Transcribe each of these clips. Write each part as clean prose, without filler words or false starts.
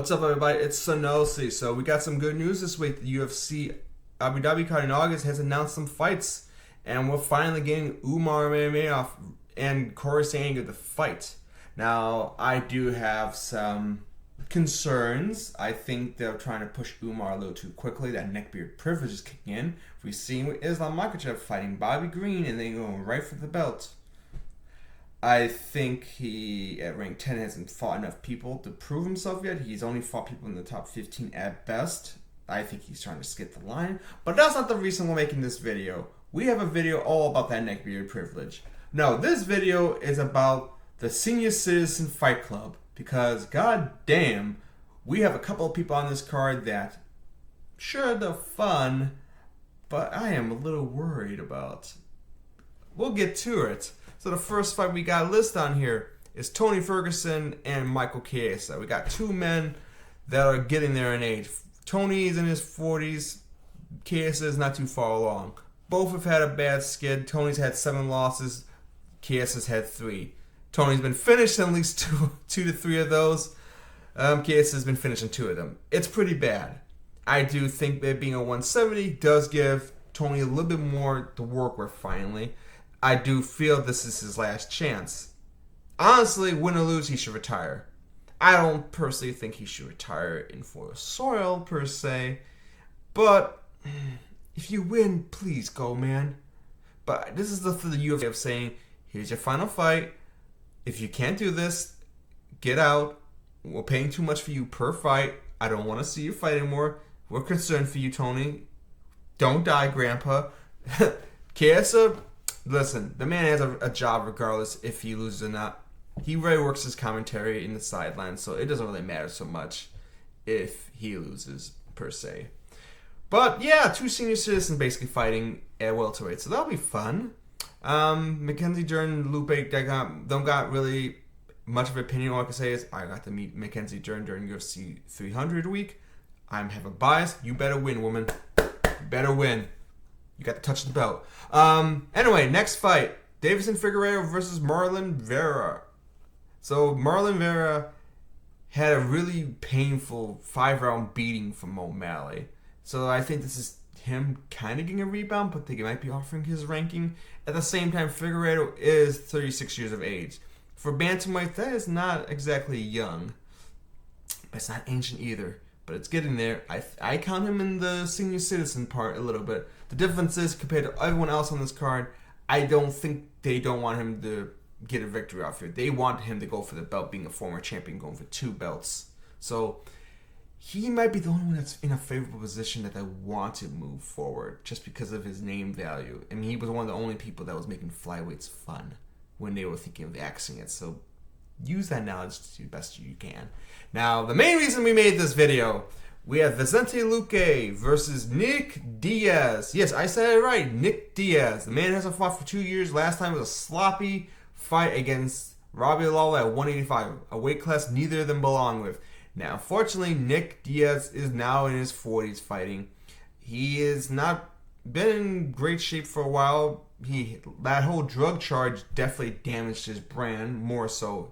What's up, everybody? It's Sonosi. So we got some good news this week. The UFC Abu Dhabi card in August has announced some fights, and we're finally getting Umar Mamedov and Corey Sandhagen to fight. Now, I do have some concerns. I think they're trying to push Umar a little too quickly. That neckbeard privilege is kicking in. We've seen with Islam Makhachev fighting Bobby Green and then going right for the belt. I think he, at rank 10, hasn't fought enough people to prove himself yet. He's only fought people in the top 15 at best. I think he's trying to skip the line. But that's not the reason we're making this video. We have a video all about that neckbeard privilege. No, this video is about the Senior Citizen Fight Club. Because, god damn, we have a couple of people on this card that, sure, they're fun, but I am a little worried about. We'll get to it. So the first fight we got listed on here is Tony Ferguson and Michael Chiesa. We got two men that are getting there in age. Tony's in his 40s. Chiesa is not too far along. Both have had a bad skid. Tony's had 7 losses. Chiesa's had 3. Tony's been finished in at least two to 3 of those. Chiesa's been finished in 2 of them. It's pretty bad. I do think that being a 170 does give Tony a little bit more to work with finally. I do feel this is his last chance. Honestly, win or lose, he should retire. I don't personally think he should retire in foreign soil, per se. But if you win, please go, man. But this is the UFC of saying, here's your final fight. If you can't do this, get out. We're paying too much for you per fight. I don't want to see you fight anymore. We're concerned for you, Tony. Don't die, Grandpa. Chiesa, listen, the man has a job regardless if he loses or not. He really works his commentary in the sidelines, so it doesn't really matter so much if he loses, per se. But yeah, 2 senior citizens basically fighting at welterweight, so that'll be fun. Mackenzie Dern and Lupe, don't got really much of an opinion. All I can say is I got to meet Mackenzie Dern during UFC 300 week. I have a bias. You better win, woman. You better win. You got to touch the belt. Anyway, next fight. Davison Figueiredo versus Marlon Vera. So Marlon Vera had a really painful 5-round beating from O'Malley. So I think this is him kind of getting a rebound, but they might be offering his ranking. At the same time, Figueiredo is 36 years of age. For bantamweight, that is not exactly young. But it's not ancient either. But it's getting there. I count him in the senior citizen part a little bit. The difference is, compared to everyone else on this card, I don't think they don't want him to get a victory off here. They want him to go for the belt, being a former champion, going for 2 belts. So he might be the only one that's in a favorable position that they want to move forward, just because of his name value. I mean, he was one of the only people that was making flyweights fun when they were thinking of axing it. So use that knowledge to do the best you can. Now, the main reason we made this video, we have Vicente Luque versus Nick Diaz. Yes, I said it right, Nick Diaz. The man hasn't fought for 2 years. Last time was a sloppy fight against Robbie Lawler at 185, a weight class neither of them belong with. Now, unfortunately, Nick Diaz is now in his 40s fighting. He has not been in great shape for a while. That whole drug charge definitely damaged his brand, more so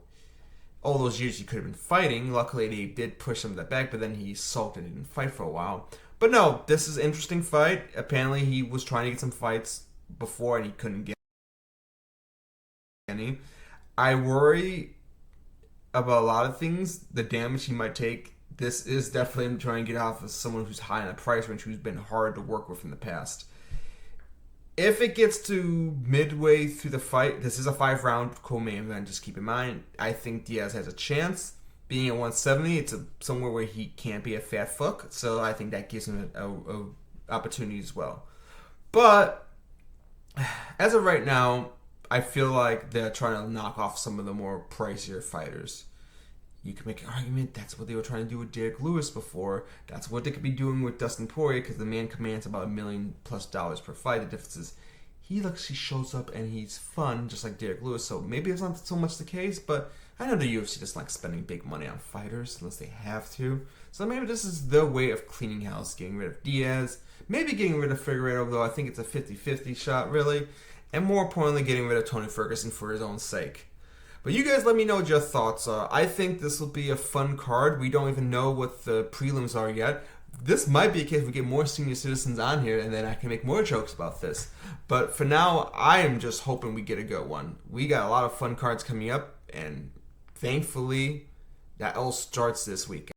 all those years he could have been fighting. Luckily, they did push him to the back, but then he sulked and didn't fight for a while. But no, this is an interesting fight. Apparently, he was trying to get some fights before and he couldn't get any. I worry about a lot of things. The damage he might take. This is definitely him trying to get off of someone who's high in the price range, who's been hard to work with in the past. If it gets to midway through the fight, this is a 5-round co-main event, just keep in mind. I think Diaz has a chance. Being at 170, it's somewhere where he can't be a fat fuck, so I think that gives him a opportunity as well. But as of right now, I feel like they're trying to knock off some of the more pricier fighters. You can make an argument that's what they were trying to do with Derek Lewis before. That's what they could be doing with Dustin Poirier, because the man commands about $1 million+ per fight. The difference is he shows up and he's fun, just like Derek Lewis. So maybe it's not so much the case, but I know the UFC doesn't like spending big money on fighters unless they have to. So maybe this is their way of cleaning house, getting rid of Diaz, maybe getting rid of Figueiredo, though I think it's a 50-50 shot, really. And more importantly, getting rid of Tony Ferguson for his own sake. But you guys let me know what your thoughts are. I think this will be a fun card. We don't even know what the prelims are yet. This might be a case we get more senior citizens on here, and then I can make more jokes about this. But for now, I am just hoping we get a good one. We got a lot of fun cards coming up, and thankfully, that all starts this weekend.